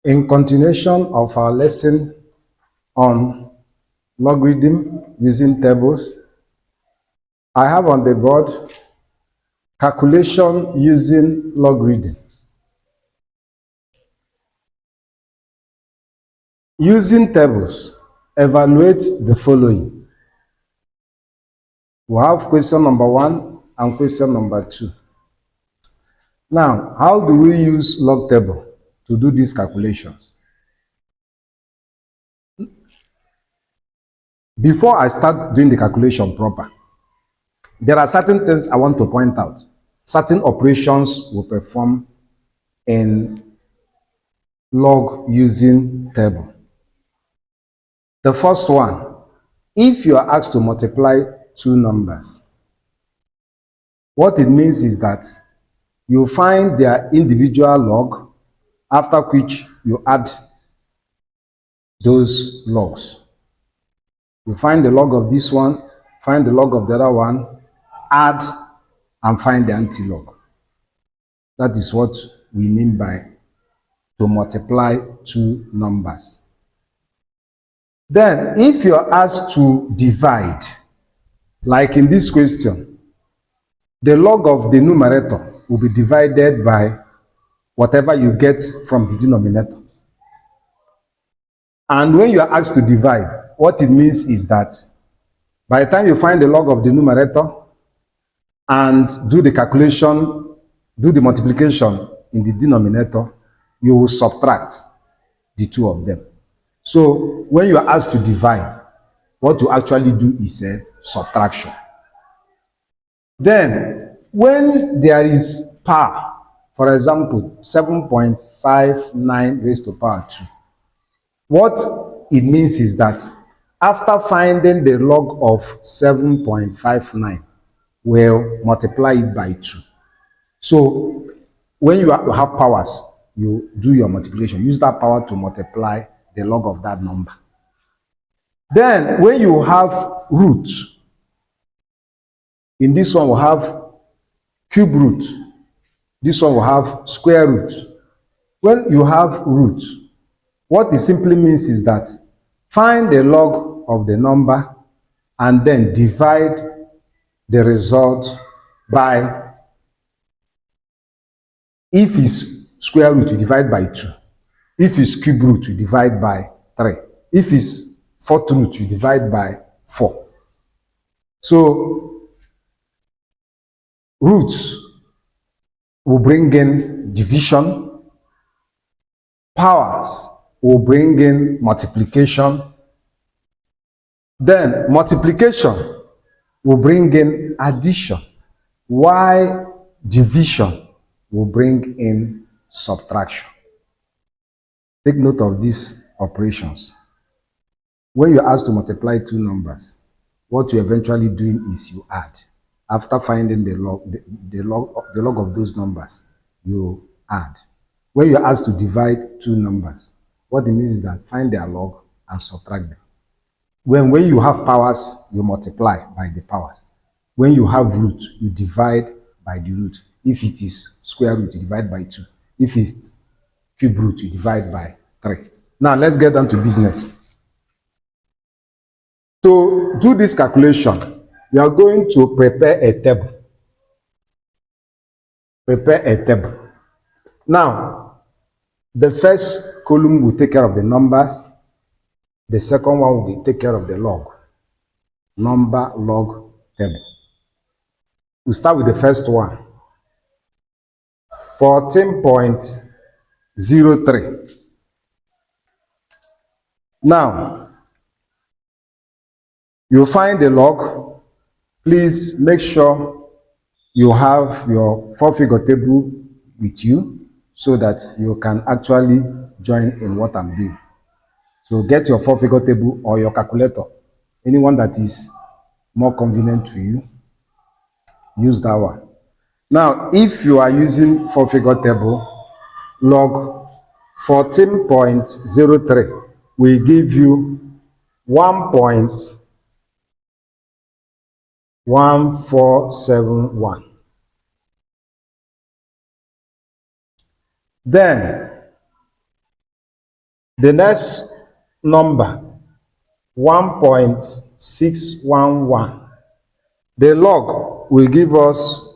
In continuation of our lesson on logarithm using tables, I have on the board calculation using logarithm. Using tables, evaluate the following. We have question number 1 and question number 2. Now, how do we use log table to do these calculations? Before I start doing the calculation proper, there are certain things I want to point out. Certain operations we perform in log using table. The first one, if you are asked to multiply two numbers, what it means is that you find their individual log, after which you add those logs. You find the log of this one, find the log of the other one, add and find the anti-log. That is what we mean by to multiply two numbers. Then, if you're asked to divide, like in this question, the log of the numerator will be divided by whatever you get from the denominator. And when you are asked to divide, what it means is that by the time you find the log of the numerator and do the calculation, do the multiplication in the denominator, you will subtract the two of them. So when you are asked to divide, what you actually do is a subtraction. Then, when there is power, for example, 7.59 raised to power 2, what it means is that after finding the log of 7.59, we'll multiply it by 2. So when you have powers, you do your multiplication. Use that power to multiply the log of that number. Then when you have roots, in this one we'll have cube root, this one will have square root. When you have root, what it simply means is that find the log of the number and then divide the result by, if it's square root, you divide by 2. If it's cube root, you divide by 3. If it's fourth root, you divide by 4. So roots will bring in division, powers will bring in multiplication, then multiplication will bring in addition, while division will bring in subtraction. Take note of these operations. When you're asked to multiply two numbers, what you're eventually doing is you add. After finding the log of those numbers, you add. When you're asked to divide two numbers, what it means is that find their log and subtract them. When you have powers, you multiply by the powers. When you have root, you divide by the root. If it is square root, you divide by 2. If it's cube root, you divide by 3. Now let's get down to business. To do this calculation, you are going to prepare a table. Prepare a table. Now, the first column will take care of the numbers. The second one will take care of the log. Number log table. We'll start with the first one. 14.03. Now, you find the log. Please make sure you have your 4-figure table with you so that you can actually join in what I'm doing. So get your 4-figure table or your calculator, anyone that is more convenient to you, use that one. Now, if you are using 4-figure table, log 14.03 will give you 1.1471. Then The next number, 1.611. The log will give us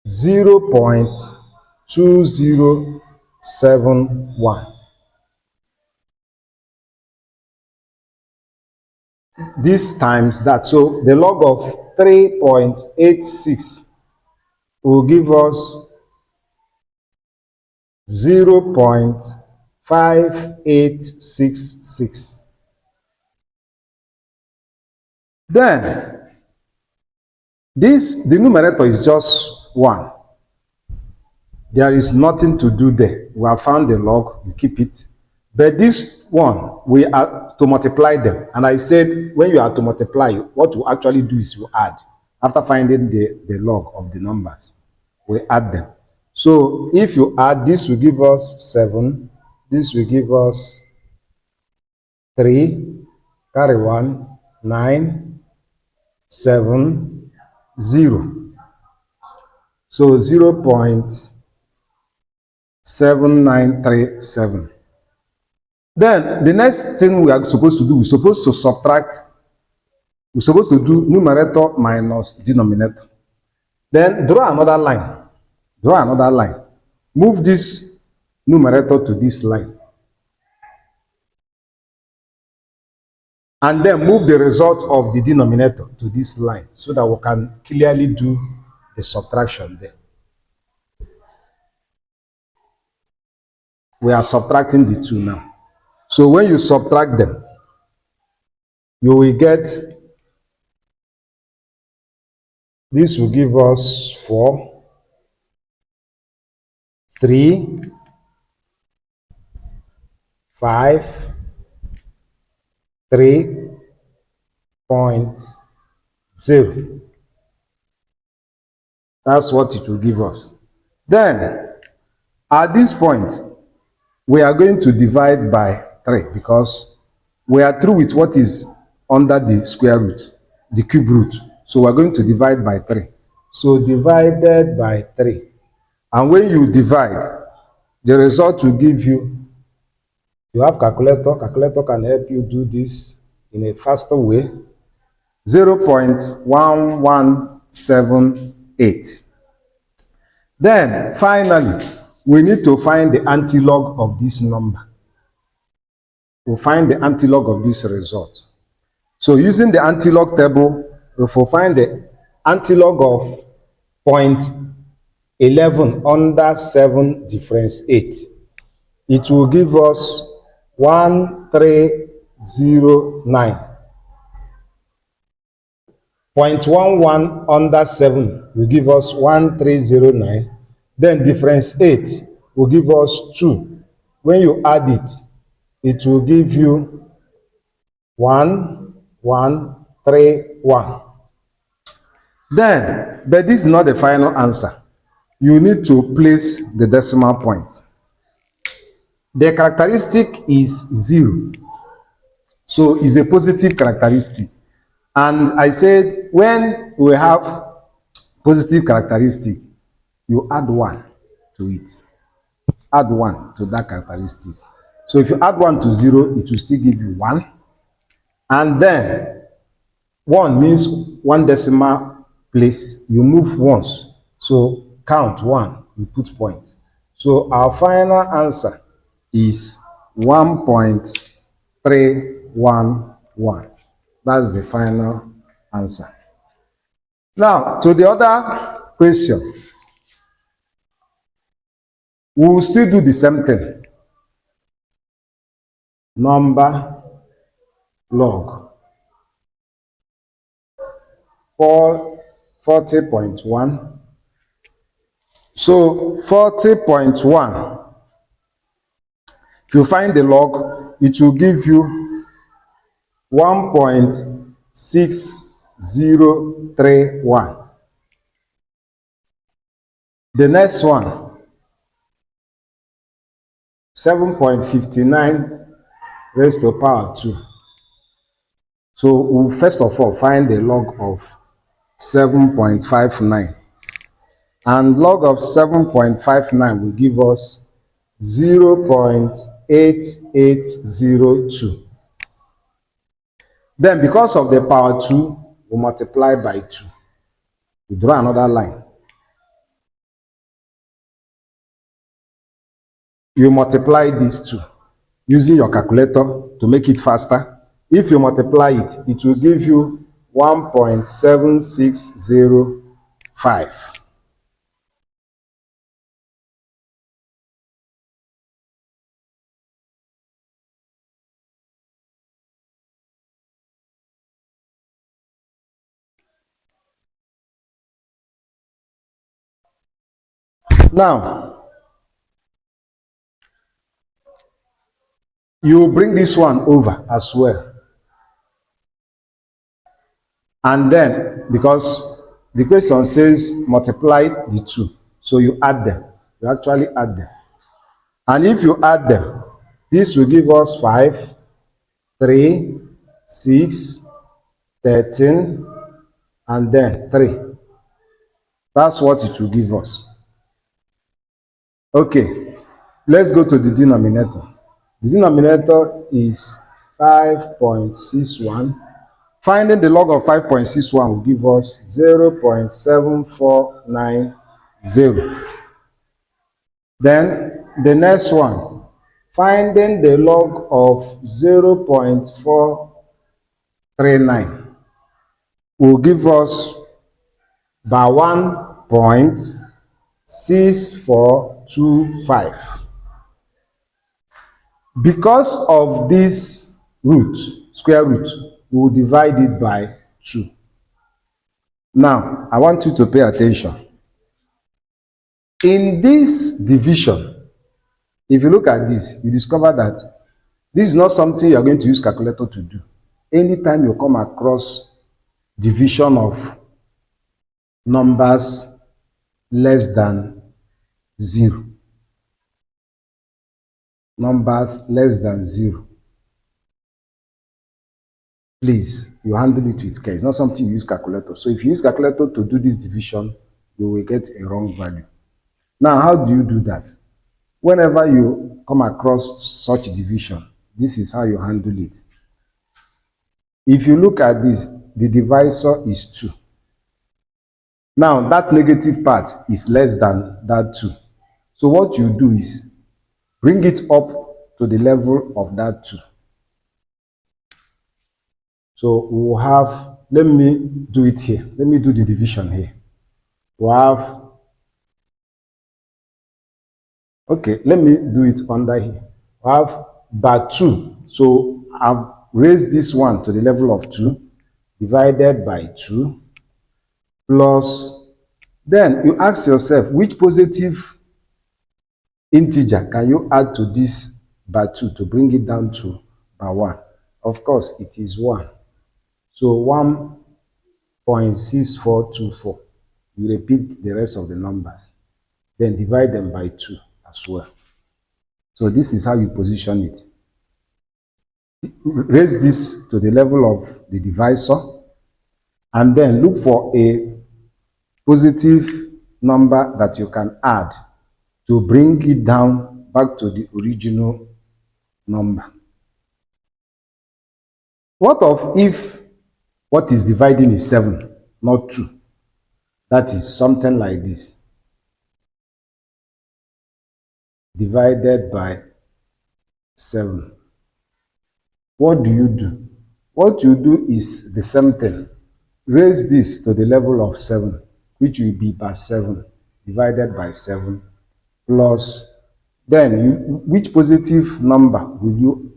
0.2071. This times that. So the log of 3.86 will give us 0.5866. Then the numerator is just 1. There is nothing to do there. We have found the log, we keep it. But this one, we are to multiply them. And I said, when you are to multiply, what you actually do is you add. After finding the log of the numbers, we add them. So if you add, this will give us 7, this will give us 3, carry 1, 9, 7, 0. So 0.7937. Then the next thing we are supposed to do, we're supposed to subtract. We're supposed to do numerator minus denominator. Then draw another line. Draw another line. Move this numerator to this line. And then move the result of the denominator to this line so that we can clearly do the subtraction there. We are subtracting the two now. So when you subtract them, you will get, this will give us 4, 3, 5, 3.0. That's what it will give us. Then, at this point, we are going to divide by 3 because we are through with what is under the square root, the cube root. So we are going to divide by 3. So divided by 3. And when you divide, the result will give you have calculator. Calculator can help you do this in a faster way. 0.1178. Then, finally, we need to find the antilog of this number. We'll find the antilog of this result. So using the antilog table, if we find the antilog of 0.11 under 7 difference 8, it will give us 1309. 0.11 under 7 will give us 1309. Then difference 8 will give us 2. When you add it, it will give you 1131. Then, but this is not the final answer. You need to place the decimal point. The characteristic is 0. So it's a positive characteristic. And I said, when we have positive characteristic, you add 1 to it. Add 1 to that characteristic. So if you add 1 to 0, it will still give you 1. And then 1 means 1 decimal place. You move once. So count 1, you put point. So our final answer is 1.311. That's the final answer. Now, to the other question, we will still do the same thing. Number log 40.1. So 40.1, if you find the log, it will give you 1.6031. The next one, 7.59 raised to power 2. So we'll first of all find the log of 7.59. And log of 7.59 will give us 0.8802. Then because of the power 2, we multiply by 2. We draw another line. You multiply these two using your calculator to make it faster. If you multiply it, it will give you 1.7605. Now, you bring this one over as well. And then, because the question says multiply the two, so you add them. You actually add them. And if you add them, this will give us 5, 3, 6, 13, and then 3. That's what it will give us. Okay, let's go to the denominator. The denominator is 5.61. Finding the log of 5.61 will give us 0.7490. Then the next one, finding the log of 0.439 will give us by 1.6425. Because of this root, square root, we will divide it by 2. Now, I want you to pay attention. In this division, if you look at this, you discover that this is not something you are going to use calculator to do. Anytime you come across division of numbers less than 0, numbers less than 0, please, you handle it with care. It's not something you use calculator. So if you use calculator to do this division, you will get a wrong value. Now, how do you do that? Whenever you come across such division, this is how you handle it. If you look at this, the divisor is 2. Now, that negative part is less than that 2. So what you do is bring it up to the level of that 2. So we will have, let me do it here. Let me do the division here. We'll have, okay, let me do it under here. We'll have by 2. So I've raised this one to the level of 2, divided by 2, plus, then you ask yourself, which positive integer can you add to this by 2 to bring it down to by 1? Of course, it is 1. So 1.6424. You repeat the rest of the numbers. Then divide them by 2 as well. So this is how you position it. Raise this to the level of the divisor, and then look for a positive number that you can add to bring it down back to the original number. What of if what is dividing is 7, not 2? That is something like this. Divided by 7. What do you do? What you do is the same thing. Raise this to the level of 7, which will be by 7, divided by 7, plus, then which positive number will you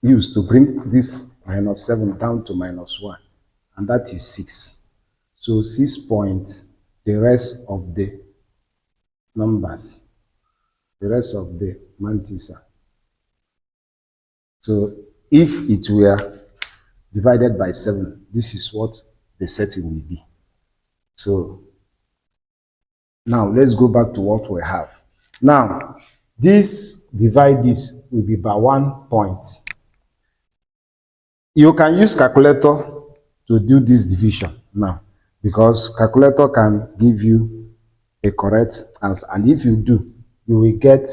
use to bring this minus 7 down to minus 1? And that is 6. So 6 point, the rest of the numbers, the rest of the mantissa. So if it were divided by 7, this is what the setting will be. So now let's go back to what we have. Now, this divide this will be by 1 point. You can use calculator to do this division now, because calculator can give you a correct answer. And if you do, you will get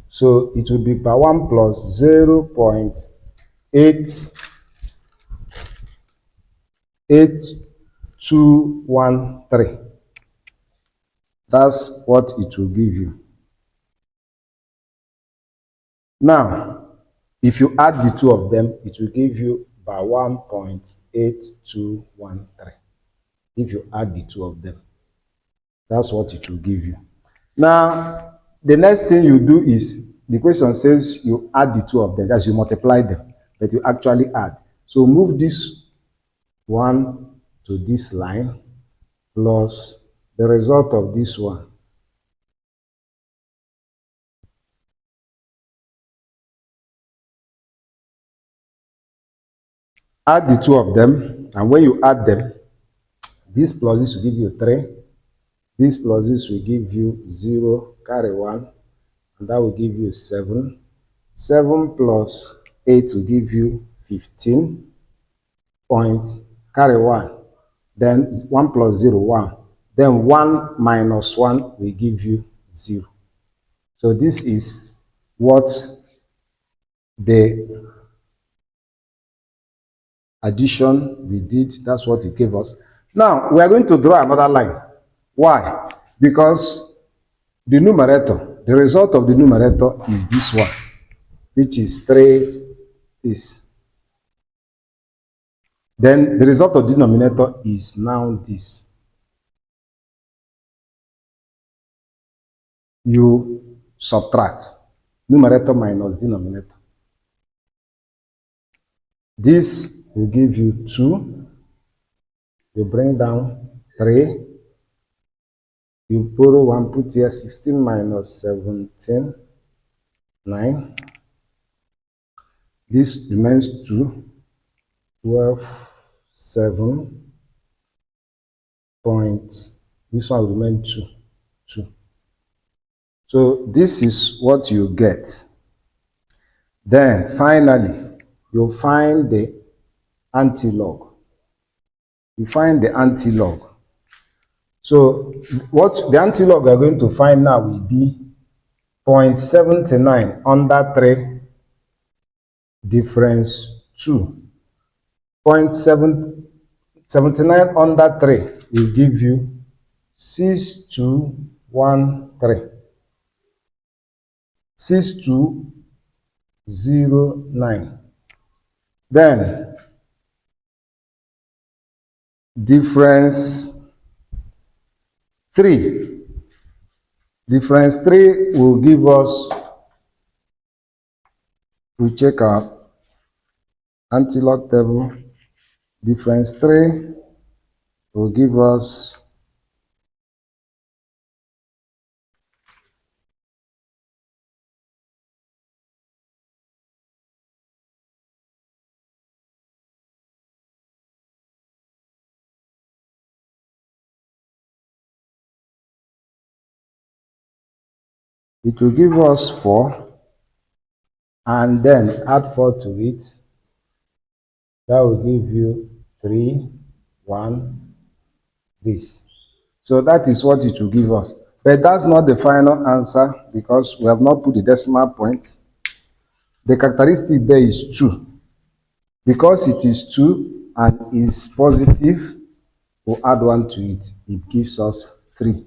So it will be per 1 plus 0.88213. That's what it will give you. Now, if you add the two of them, it will give you by 1.8213. If you add the two of them, that's what it will give you. Now, the next thing you do is, the question says you add the two of them, as you multiply them, but you actually add. So move this one to this line plus the result of this one. Add the two of them, and when you add them, this plus this will give you 3. This plus this will give you 0, carry 1, and that will give you 7. 7 plus 8 will give you 15. Point, carry 1. Then 1 plus 0, 1. Then 1 minus 1 will give you 0. So this is what the addition we did. That's what it gave us. Now, we are going to draw another line. Why? Because the numerator, the result of the numerator is this one, which is 3, this. Then the result of the denominator is now this. You subtract numerator minus denominator. This will give you 2. You bring down 3. You borrow 1, put here 16 minus 17, 9. This remains 2. 12, 7. Point. This one will remain 2. 2. So this is what you get. Then finally, you find the antilog. You find the antilog. So what the antilog we are going to find now will be 0.79 under 3 difference 2. 0.79 under 3 will give you 6213. 6209. Then difference 3. Difference 3 will give us, we check our antilog table. Difference 3 will give us it will give us 4, and then add 4 to it. That will give you 3, 1, this. So that is what it will give us. But that's not the final answer, because we have not put the decimal point. The characteristic there is 2. Because it is 2 and is positive, we'll add 1 to it. It gives us 3.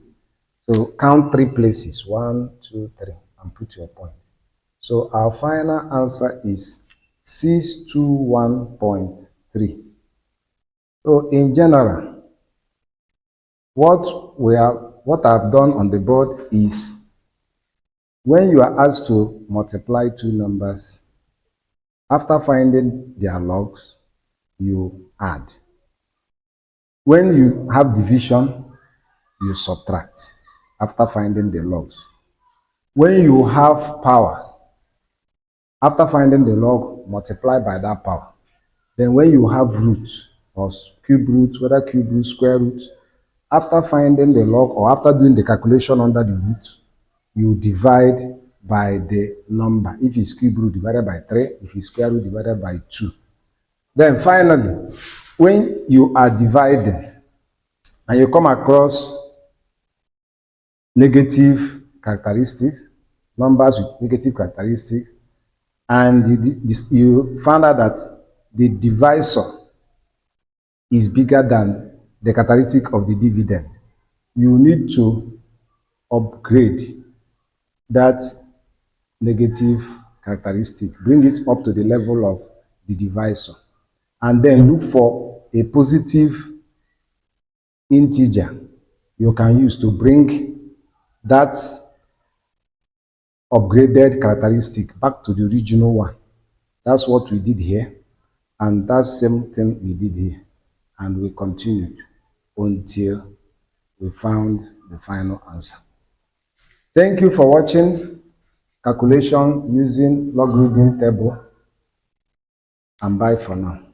So count 3 places, 1, 2, 3, and put your point. So our final answer is 621.3. So in general, what I've done on the board is, when you are asked to multiply two numbers, after finding their logs, you add. When you have division, you subtract after finding the logs. When you have powers, after finding the log, multiply by that power. Then when you have root or cube root, whether cube root, square root, after finding the log or after doing the calculation under the root, you divide by the number. If it's cube root, divided by 3. If it's square root, divided by 2. Then finally, when you are dividing and you come across negative characteristics, numbers with negative characteristics, and you found out that the divisor is bigger than the characteristic of the dividend, you need to upgrade that negative characteristic, bring it up to the level of the divisor, and then look for a positive integer you can use to bring that upgraded characteristic back to the original one. That's what we did here, and that's same thing we did here, and we continued until we found the final answer. Thank you for watching calculation using logarithm table, and bye for now.